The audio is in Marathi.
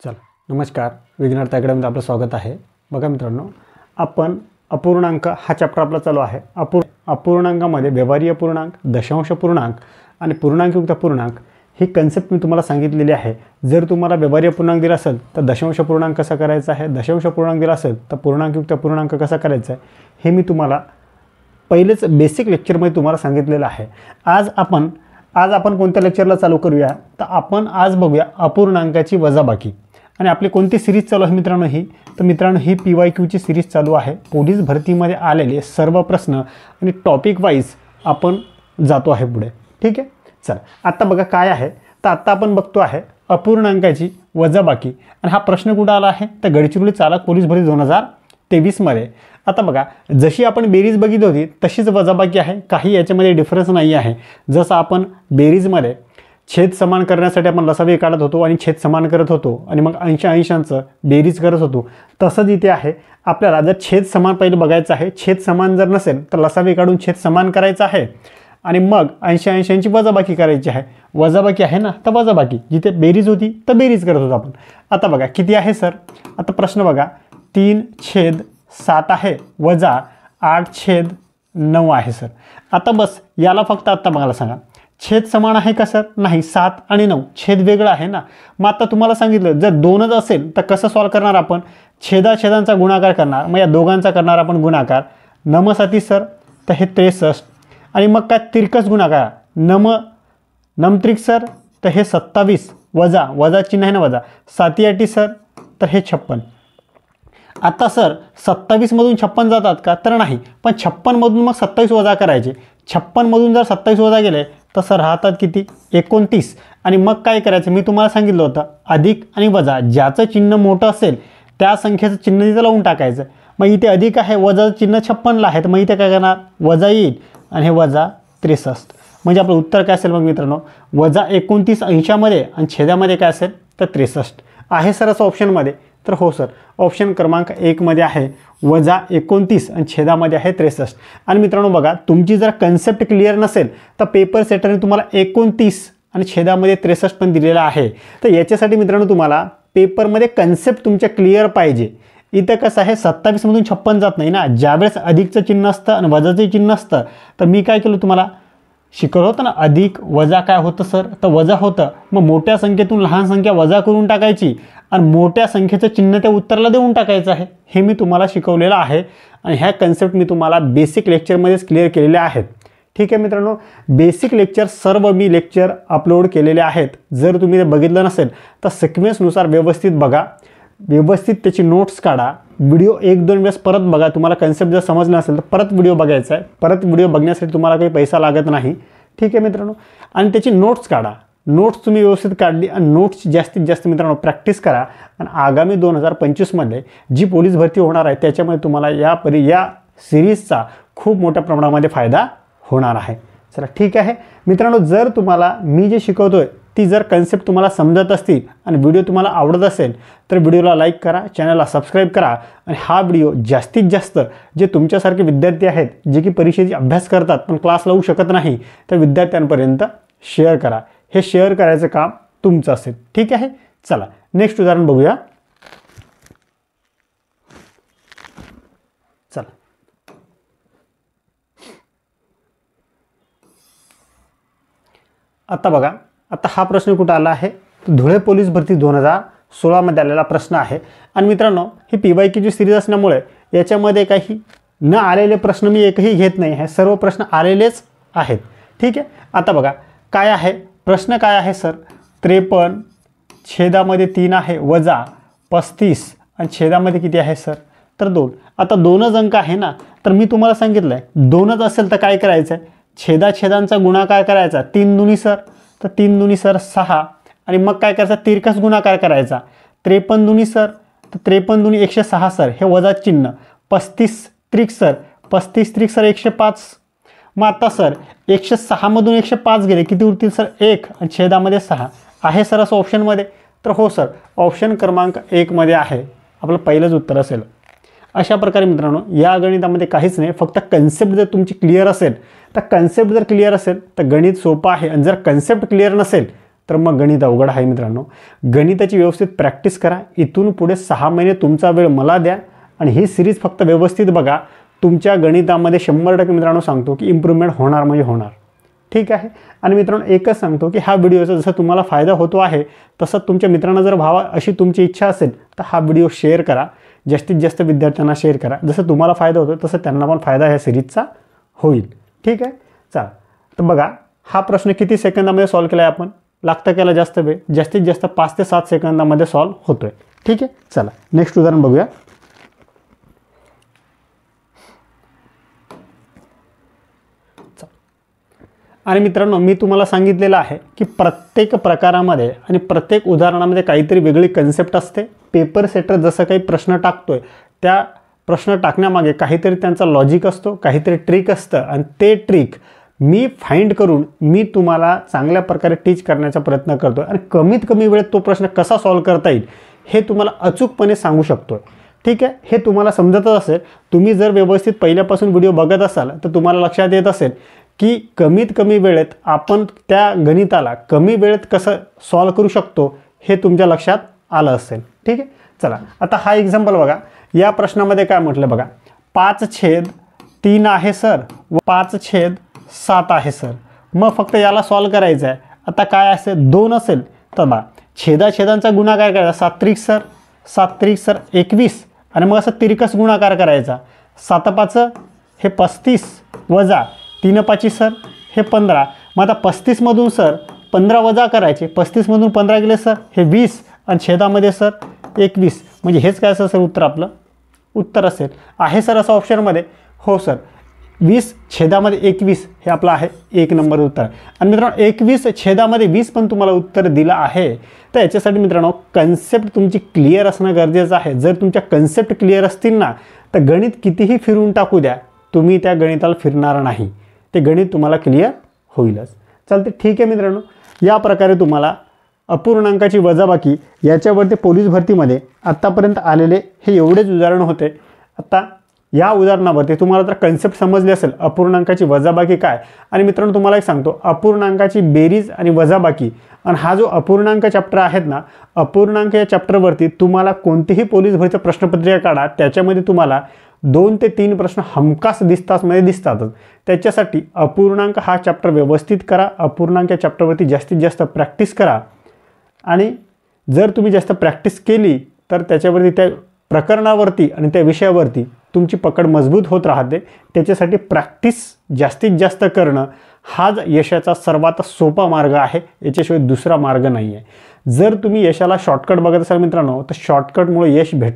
चला नमस्कार, विघ्नार्थ अकॅडमीत आपलं स्वागत आहे। बघा मित्रांनो, आपण अपूर्णांक हा चॅप्टर आपला चालू आहे। अपूर्णांकामध्ये व्यवहारीय अपूर्णांक, दशांश पूर्णांक आणि पूर्णांकयुक्त पूर्णांक ही कन्सेप्ट मी तुम्हाला सांगितलेली आहे। जर तुम्हाला व्यवहारीय पूर्णांक दिला असेल तर दशांश पूर्णांक कसा करायचा आहे, दशांश पूर्णांक दिला असेल तर पूर्णांकयुक्त पूर्णांक कसा करायचा आहे, हे मी तुम्हाला पहिलेच बेसिक लेक्चरमध्ये तुम्हाला सांगितलेलं आहे। आज आपण कोणत्या लेक्चरला चालू करूया तर आपण आज बघूया अपूर्णांकाची वजाबाकी। आणि आपली कोणती सीरीज चालू आहे मित्रांनो ही, तर मित्रांनो ही PYQ ची सीरीज चालू आहे। पोलीस भरतीमध्ये आलेले सर्व प्रश्न आणि टॉपिक वाईज आपण जातो आहे पुढे, ठीक आहे। चला आता बघा काय आहे, तर आता आपण बघतो आहे अपूर्णांकाची वजाबाकी। आणि हा प्रश्न कुठे आला आहे तर गडचिरोली चालक पोलीस भरती 2023 मध्ये। आता बघा, जशी आपण बेरीज बघितली होती तशीच वजाबाकी आहे, काही याच्यामध्ये डिफरन्स नाही आहे। जसं आपण बेरीजमध्ये छेद समान करण्यासाठी आपण लसावी काढत होतो आणि छेद समान करत होतो आणि मग अंशांचं बेरीज करत होतो, तसंच इथे आहे। आपल्याला जर छेद समान पहिले बघायचं आहे, छेद समान जर नसेल तर लसावी काढून छेद समान करायचा आहे आणि मग अंशांची वजाबाकी करायची आहे। वजाबाकी आहे ना, तर वजाबाकी जिथे बेरीज होती तर बेरीज करत होतो आपण। आता बघा किती आहे सर, आता प्रश्न बघा 3/7 आहे वजा 8/9 आहे सर। आता बस याला फक्त आता मला सांगा छेद समान आहे का सर, नाही, 7 आणि 9 छेद वेगळा आहे ना। मग आता तुम्हाला सांगितलं जर दोनच असेल तर कसं सॉल्व करणार आपण, छेदाछेदांचा गुणाकार करणार, मग या दोघांचा करणार आपण गुणाकार। नमसाठी सर तर हे 63 आणि मग काय तिरकस गुणाकार, नमत्रिक सर तर हे 27 वजा चिन्ह आहे ना, वजा 7 सर तर हे 56। आता सर 27 मधून 56 जातात का, तर नाही, पण 56 मधून मग 27 वजा करायचे। 56 मधून जर 27 वजा गेले तर सर राहतात किती, 29। आणि मग काय करायचं मी तुम्हाला सांगितलं होतं, अधिक आणि वजा ज्याचं चिन्ह मोठं असेल त्या संख्येचं चिन्ह तिथं लावून टाकायचं। मग इथे अधिक आहे, वजाचं चिन्ह 56ला आहे, तर मग इथे काय करणार, वजा येईल आणि हे वजा 63। म्हणजे आपलं उत्तर काय असेल मग मित्रांनो, वजा 29 अंशामध्ये आणि छेदामध्ये काय असेल तर 63 आहे सर असं ऑप्शनमध्ये। तर हो सर, ऑप्शन क्रमांक 1 मध्ये आहे वजा 29 आणि छेदामध्ये आहे 63। आणि मित्रांनो बघा, तुमची जर कन्सेप्ट क्लिअर नसेल तर पेपर सेटरने तुम्हाला 29 आणि छेदामध्ये 63 पण दिलेला आहे। तर याच्यासाठी मित्रांनो तुम्हाला पेपरमध्ये कन्सेप्ट तुमच्या क्लिअर पाहिजे। इथं कसं आहे 27 मधून 56 जात नाही ना, ज्यावेळेस अधिकचं चिन्ह असतं आणि वजाचं चिन्ह असतं, तर मी काय केलं तुम्हाला शिकवलं होतं ना, अधिक वजा काय होतं सर, तर वजा होतं। मग मोठ्या संख्येतून लहान संख्या वजा करून टाकायची आणि मोठ्या संख्येचं चिन्ह त्या उत्तराला देऊन टाकायचं आहे, हे मी तुम्हाला शिकवलेलं आहे। आणि ह्या कन्सेप्ट मी तुम्हाला बेसिक लेक्चरमध्येच क्लिअर केलेले आहेत, ठीक आहे मित्रांनो। बेसिक लेक्चर सर्व मी लेक्चर अपलोड केलेले आहेत, जर तुम्ही ते बघितलं नसेल तर सिक्वेन्सनुसार व्यवस्थित बघा, व्यवस्थित त्याची नोट्स काढा, व्हिडिओ 1-2 वेळेस परत बघा। तुम्हाला कन्सेप्ट जर समजलं नसेल तर परत व्हिडिओ बघायचा आहे, परत व्हिडिओ बघण्यासाठी तुम्हाला काही पैसा लागत नाही, ठीक आहे मित्रांनो। आणि त्याची नोट्स काढा, नोट्स तुम्ही व्यवस्थित काढली आणि नोट्स जास्तीत जास्त मित्रांनो प्रॅक्टिस करा। आणि आगामी 2025 मध्ये जी पोलीस भरती होणार आहे त्याच्यामध्ये तुम्हाला या सिरीजचा खूप मोठ्या प्रमाणामध्ये फायदा होणार आहे। चला ठीक आहे मित्रांनो, जर तुम्हाला मी जे शिकवतोय ती जर कन्सेप्ट तुम्हाला समजत असतील आणि व्हिडिओ तुम्हाला आवडत असेल तर व्हिडिओला लाईक करा, चॅनलला सबस्क्राईब करा आणि हा व्हिडिओ जास्तीत जास्त जे तुमच्यासारखे विद्यार्थी आहेत जे की परीक्षेचा अभ्यास करतात पण क्लास लावू शकत नाही त्या विद्यार्थ्यांपर्यंत शेअर करा। हे शेअर करायचं काम तुमचं असेल, ठीक आहे। चला नेक्स्ट उदाहरण बघूया। चला आता बघा, आता हा प्रश्न कुठं आला आहे तर धुळे पोलीस भरती 2016 मध्ये आलेला प्रश्न आहे। आणि मित्रांनो ही PYQ ची सिरीज असल्यामुळे याच्यामध्ये काही न आलेले प्रश्न मी एकही घेत नाही आहे, सर्व प्रश्न आलेलेच आहेत, ठीक आहे। आता बघा काय आहे प्रश्न, काय आहे सर, 53 छेदामध्ये 3 आहे वजा 35 आणि छेदामध्ये किती आहे सर, तर 2। आता 2च अंक आहे ना, तर मी तुम्हाला सांगितलं आहे 2च असेल तर काय करायचं आहे, छेदाछेदांचा गुणाकार करायचा, 3 दुनी सर तर 3 दुनी सर 6 आणि मग काय करायचं तिरकस गुणाकार करायचा, 53 दुनी सर तर 53 दुनी 106 सर हे वजा चिन्ह, 35 त्रिक सर 35 त्रिक सर 105। मग आता सर 106 मधून 105 गेले किती उरतील सर 1 आणि छेदामध्ये 6 आहे सर असं ऑप्शनमध्ये। तर हो सर, ऑप्शन क्रमांक 1 मध्ये आहे आपलं पहिलंच उत्तर असेल। अशा प्रकारे मित्रांनो या गणितामध्ये काहीच नाही, फक्त कन्सेप्ट जर तुमची क्लिअर असेल तर कन्सेप्ट जर क्लिअर असेल तर गणित सोपं आहे, आणि जर कन्सेप्ट क्लिअर नसेल तर मग गणित अवघड आहे मित्रांनो. गणिताची व्यवस्थित प्रॅक्टिस करा. इथून पुढे 6 महिने तुमचा वेळ मला द्या आणि ही सिरीज फक्त व्यवस्थित बघा. तुमच्या गणितामध्ये 100% मित्रांनो सांगतो की इम्प्रूव्हमेंट होणार म्हणजे होणार. ठीक आहे. आणि मित्रांनो एकच सांगतो की हा व्हिडिओचा जसं तुम्हाला फायदा होतो आहे तसं तुमच्या मित्रांना जर व्हावा अशी तुमची इच्छा असेल तर हा व्हिडिओ शेअर करा. जास्तीत जास्त विद्यार्थ्यांना शेअर करा. जसं तुम्हाला फायदा होतो तसं त्यांना पण फायदा ह्या सिरीजचा होईल. ठीक आहे. चला तर बघा हा प्रश्न किती सेकंदामध्ये सॉल्व्ह केला आहे आपण. लागतं केला जास्त वेळ. जास्तीत जास्त 5 ते 7 सेकंदामध्ये सॉल्व्ह होतोय. ठीक आहे. चला नेक्स्ट उदाहरण बघूया. आणि मित्रांनो मी तुम्हाला सांगितलेलं आहे की प्रत्येक प्रकारामध्ये आणि प्रत्येक उदाहरणामध्ये काहीतरी वेगळी कन्सेप्ट असते. पेपर सेटर जसं काही प्रश्न टाकतोय त्या प्रश्न टाकण्यामागे काहीतरी त्यांचा लॉजिक असतो, काहीतरी ट्रिक असतं आणि ते ट्रिक मी फाइंड करून मी तुम्हाला चांगल्या प्रकारे टीच करण्याचा प्रयत्न करतो आणि कमीत कमी वेळेत तो प्रश्न कसा सॉल्व्ह करता येईल हे तुम्हाला अचूकपणे सांगू शकतो. ठीक आहे. हे तुम्हाला समजतच असेल. तुम्ही जर व्यवस्थित पहिल्यापासून व्हिडिओ बघत असाल तर तुम्हाला लक्षात येत असेल की कमीत कमी वेळेत आपण त्या गणिताला कमी वेळेत कसं सॉल्व्ह करू शकतो हे तुमच्या लक्षात आलं असेल. ठीक आहे. चला आता हा एक्झाम्पल बघा. या प्रश्नामध्ये काय म्हटलं बघा. 5/3 आहे सर व 5/7 आहे सर. मग फक्त याला सॉल्व्ह करायचं आहे. आता काय असेल 2 असेल तर बघा छेदाछेदांचा गुणाकार करायचा. 7 सर 7 सर 21 आणि मग असं तिरकस गुणाकार करायचा. 7×5 हे 35 वजा 3×5 सर हे 15. मग आता 35मधून सर 15 वजा करायचे. 35मधून 15 गेले सर हे 20 आणि छेदामध्ये सर 21. म्हणजे हेच काय असं सर उत्तर आपलं उत्तर असेल. आहे सर असं ऑप्शनमध्ये. हो सर 20 छेदामध्ये 21 हे आपलं आहे 1 नंबर उत्तर. आणि मित्रांनो 21 छेदामध्ये 20 पण तुम्हाला उत्तर दिलं आहे. तर याच्यासाठी मित्रांनो कन्सेप्ट तुमची क्लिअर असणं गरजेचं आहे. जर तुमच्या कन्सेप्ट क्लिअर असतील ना तर गणित कितीही फिरवून टाकू द्या तुम्ही त्या गणिताला फिरणार नाही. ते गणित तुम्हाला क्लिअर होईलच. चालते. ठीक आहे मित्रांनो. या प्रकारे तुम्हाला अपूर्णांकाची वजाबाकी याच्यावरती पोलीस भरतीमध्ये आत्तापर्यंत आलेले हे एवढेच उदाहरण होते. आता या उदाहरणावरती तुम्हाला जर कन्सेप्ट समजली असेल अपूर्णांकाची वजाबाकी काय. आणि मित्रांनो तुम्हाला एक सांगतो अपूर्णांकाची बेरीज आणि वजाबाकी आणि हा जो अपूर्णांक चॅप्टर आहेत ना अपूर्णांक या चॅप्टरवरती तुम्हाला कोणतीही पोलीस भरतीचं प्रश्नपत्रिका काढा त्याच्यामध्ये तुम्हाला 2 ते 3 प्रश्न हमखास दिसतातच. त्याच्यासाठी अपूर्णांक हा चॅप्टर व्यवस्थित करा. अपूर्णांक या चॅप्टरवरती जास्तीत जास्त प्रॅक्टिस करा. आणि जर तुम्ही जास्त प्रॅक्टिस केली तर त्याच्यावरती त्या प्रकरणावरती आणि त्या विषयावरती तुमची पकड मजबूत होत राहते. त्याच्यासाठी प्रॅक्टिस जास्तीत जास्त करणं हाच यशाचा सर्वात सोपा मार्ग आहे. याच्याशिवाय दुसरा मार्ग नाही आहे. जर तुम्ही यशाला शॉर्टकट बघत असाल मित्रांनो तर शॉर्टकटमुळे यश भेटत